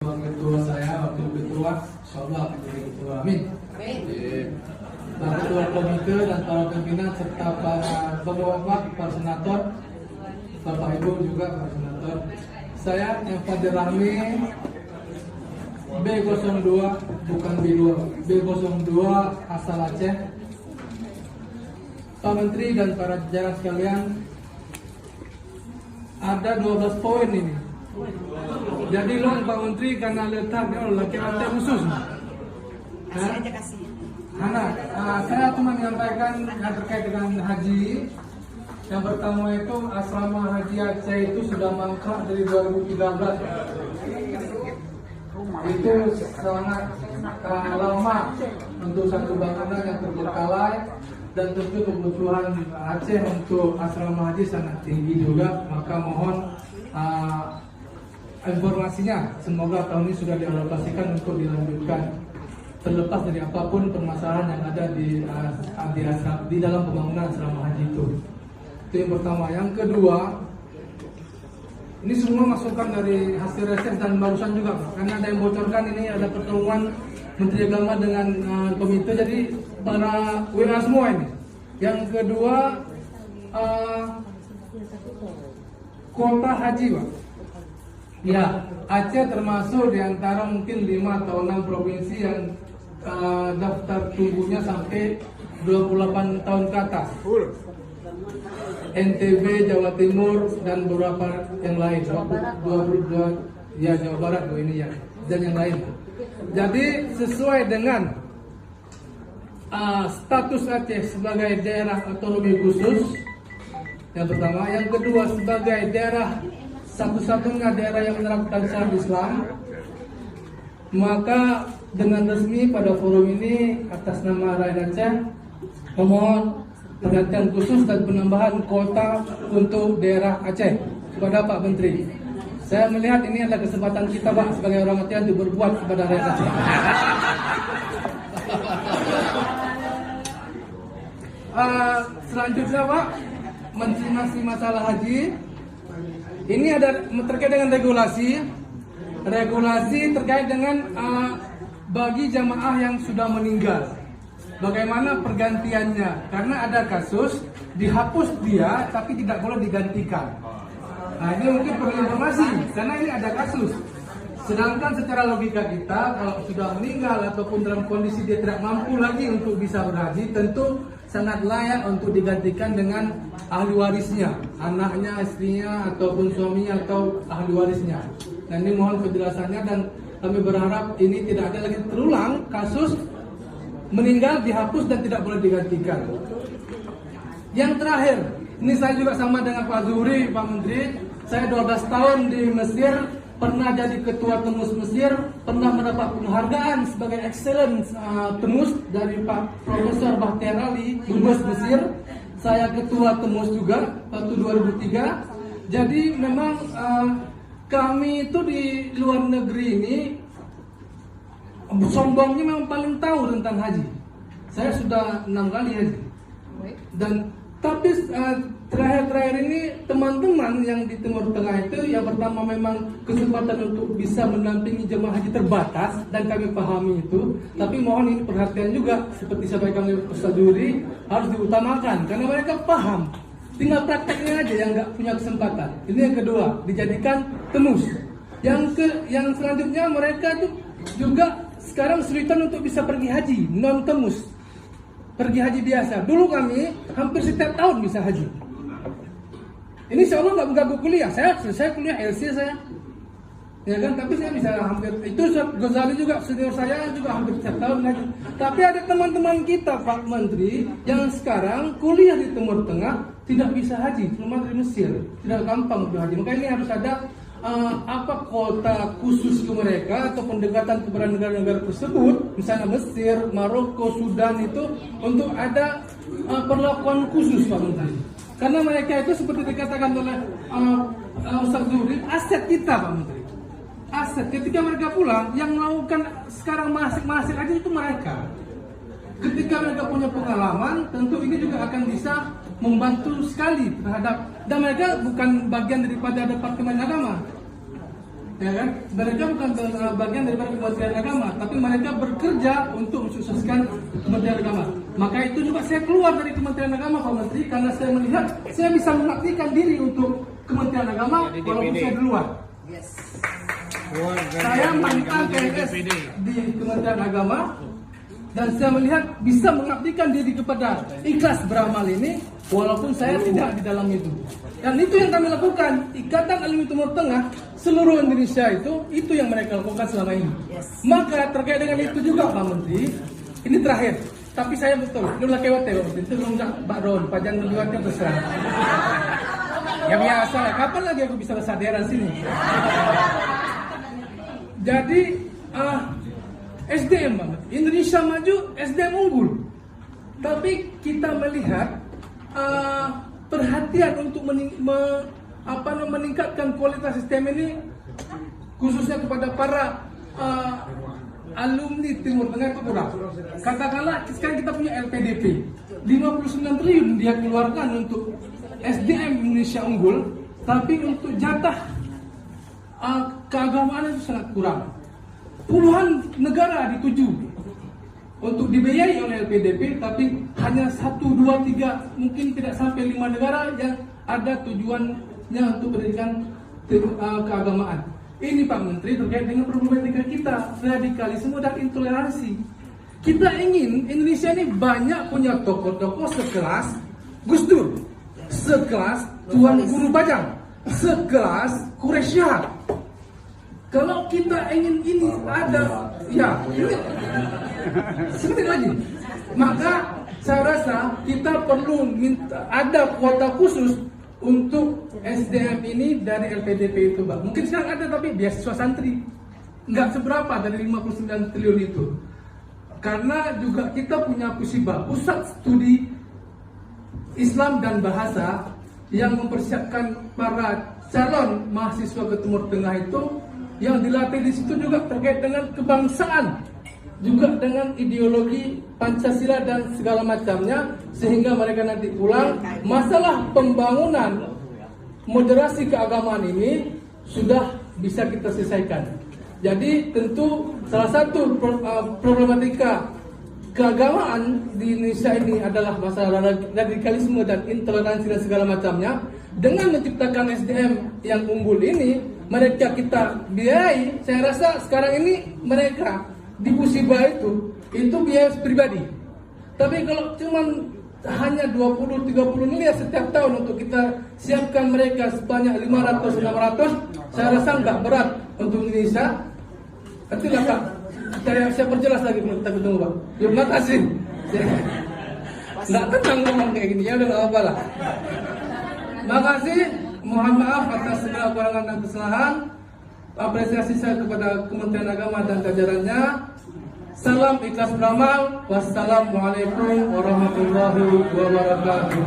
Ketua saya, wakil ketua, insyaallah menjadi ketua, amin. Para ketua komite dan para pimpinan serta para bapak-bapak, para senator, bapak ibu juga para senator. Saya yang Fadir Rahmi, B02 bukan B2, B02 asal Aceh. Pak Menteri dan para jajaran sekalian, ada 12 poin ini. Jadi lo Pak Menteri karena letaknya laki Aceh khusus. Saya cuma menyampaikan yang terkait dengan haji. Yang pertama itu asrama haji Aceh itu sudah mangkrak dari 2013. Itu sangat lama untuk satu bangunan yang terbengkalai, dan tentu kebutuhan Aceh untuk asrama haji sangat tinggi juga. Maka mohon informasinya, semoga tahun ini sudah dialokasikan untuk dilanjutkan, terlepas dari apapun permasalahan yang ada di dalam pembangunan asrama haji itu. Itu yang pertama. Yang kedua, ini semua masukan dari hasil reses dan barusan juga, Pak. Karena ada yang bocorkan ini ada pertemuan Menteri Agama dengan komite, jadi para WA semua ini. Yang kedua, kuota haji, Pak. Ya, Aceh termasuk di antara mungkin 5 atau 6 provinsi yang daftar tunggunya sampai 28 tahun ke atas. NTB, Jawa Timur, dan beberapa yang lain. 22, ya Jawa Barat ini ya, dan yang lain. Jadi sesuai dengan status Aceh sebagai daerah otonomi khusus, yang pertama. Yang kedua, sebagai daerah satu-satunya daerah yang menerapkan syariat Islam, maka dengan resmi pada forum ini atas nama rakyat Aceh memohon perhatian khusus dan penambahan kuota untuk daerah Aceh kepada Pak Menteri. Saya melihat ini adalah kesempatan kita, Pak, sebagai orang Aceh untuk berbuat kepada rakyat Aceh. Selanjutnya, Pak, masih masalah haji. Ini ada terkait dengan regulasi terkait dengan bagi jamaah yang sudah meninggal. Bagaimana pergantiannya? Karena ada kasus dihapus dia tapi tidak boleh digantikan. Nah, ini mungkin perlu informasi karena ini ada kasus. Sedangkan secara logika kita, kalau sudah meninggal ataupun dalam kondisi dia tidak mampu lagi untuk bisa berhaji, tentu sangat layak untuk digantikan dengan ahli warisnya, anaknya, istrinya, ataupun suaminya atau ahli warisnya. Nah, ini mohon penjelasannya, dan kami berharap ini tidak ada lagi terulang kasus meninggal dihapus dan tidak boleh digantikan. Yang terakhir, ini saya juga sama dengan Pak Zuhri, Pak Menteri. Saya 12 tahun di Mesir, pernah jadi ketua Temus Mesir, pernah mendapat penghargaan sebagai excellence Temus dari Pak Profesor Bahtiar Ali, Dubes Mesir. Saya ketua Temus juga waktu 2003. Jadi memang kami itu di luar negeri ini sombongnya memang paling tahu tentang haji. Saya sudah 6 kali haji. Dan tapi terakhir-terakhir ini teman-teman yang di Timur Tengah itu, yang pertama memang kesempatan untuk bisa mendampingi jemaah haji terbatas, dan kami pahami itu. Tapi mohon ini perhatian juga, seperti sampaikan oleh Ustaz Juri, harus diutamakan karena mereka paham. Tinggal prakteknya aja yang nggak punya kesempatan. Ini yang kedua, dijadikan Temus. Yang selanjutnya, mereka itu juga sekarang kesulitan untuk bisa pergi haji non Temus, pergi haji biasa. Dulu kami hampir setiap tahun bisa haji. Ini insya Allah nggak mengganggu kuliah. Saya selesai kuliah LC saya, ya kan. Tapi saya bisa hampir itu. Ghazali juga senior saya juga hampir setiap tahun haji. Tapi ada teman-teman kita, Pak Menteri, yang sekarang kuliah di Timur Tengah tidak bisa haji, cuma dari Mesir, tidak gampang untuk haji. Maka ini harus ada kuota khusus ke mereka atau pendekatan kepada negara-negara tersebut, misalnya Mesir, Maroko, Sudan, itu untuk ada perlakuan khusus, Pak Menteri. Karena mereka itu seperti dikatakan oleh Ustaz Zuhri, aset kita, Pak Menteri. Aset. Ketika mereka pulang, yang melakukan sekarang masing-masing aja itu mereka. Ketika mereka punya pengalaman, tentu ini juga akan bisa membantu sekali terhadap, dan mereka bukan bagian daripada Departemen Agama. ya kan? Mereka bukan bagian daripada Kementerian Agama, tapi mereka bekerja untuk mensukseskan Kementerian Agama. Maka itu juga saya keluar dari Kementerian Agama, Pak Menteri, karena saya melihat saya bisa mengabdikan diri untuk Kementerian Agama walaupun saya di luar. Saya mantan PNS di Kementerian Agama dan saya melihat bisa mengabdikan diri kepada Ikhlas Beramal ini walaupun saya tidak di dalam itu. Dan itu yang kami lakukan. Ikatan Alumni Timur Tengah seluruh Indonesia itu yang mereka lakukan selama ini. Maka terkait dengan itu juga Pak Menteri, ini terakhir. Tapi saya betul, ini udah kewat ya Pak Menteri, itu enggak Pak Ron, Pajan menjualnya besar. Ya biasa, kapan lagi aku bisa kesadaran sini? Jadi SDM banget. Indonesia maju, SDM unggul. Tapi kita melihat perhatian untuk meningkatkan kualitas sistem ini, khususnya kepada para alumni Timur Tengah itu kurang. Katakanlah sekarang kita punya LPDP 59 triliun dia keluarkan untuk SDM Indonesia unggul, tapi untuk jatah keagamaan itu sangat kurang. Puluhan negara dituju untuk dibiayai oleh LPDP, tapi hanya 1, 2, 3, mungkin tidak sampai 5 negara yang ada tujuannya untuk pendidikan keagamaan. Ini Pak Menteri terkait dengan problematika kita, radikalisme dan intoleransi. Kita ingin Indonesia ini banyak punya tokoh-tokoh sekelas Gus Dur, sekelas Tuan Guru Bajang, sekelas Quraisy Shihab. Kalau kita ingin ini ada, ya ini sedikit lagi, maka saya rasa kita perlu minta ada kuota khusus untuk SDM ini dari LPDP itu, Pak. Mungkin sekarang ada, tapi beasiswa santri nggak seberapa dari 59 triliun itu. Karena juga kita punya PUSIBA, Pusat Studi Islam dan Bahasa, yang mempersiapkan para calon mahasiswa ke Timur Tengah itu, yang dilatih di situ juga terkait dengan kebangsaan, juga dengan ideologi Pancasila dan segala macamnya, sehingga mereka nanti pulang masalah pembangunan moderasi keagamaan ini sudah bisa kita selesaikan. Jadi tentu salah satu problematika keagamaan di Indonesia ini adalah masalah radikalisme dan intoleransi dan segala macamnya. Dengan menciptakan SDM yang unggul ini, mereka kita biayai. Saya rasa sekarang ini mereka di PUSIBA itu biaya pribadi. Tapi kalau cuma hanya 20-30 miliar setiap tahun untuk kita siapkan mereka sebanyak 500-600, saya rasa nggak berat untuk Indonesia. Itulah Pak, saya perjelas lagi kita ketemu Pak. Terima kasih. Nggak tenang ngomong kayak gini, ya udah nggak apa-apa lah. Makasih, mohon maaf atas segala kekurangan dan kesalahan. Apresiasi saya kepada Kementerian Agama dan jajarannya. Salam ikhlas beramal. Wassalamualaikum warahmatullahi wabarakatuh.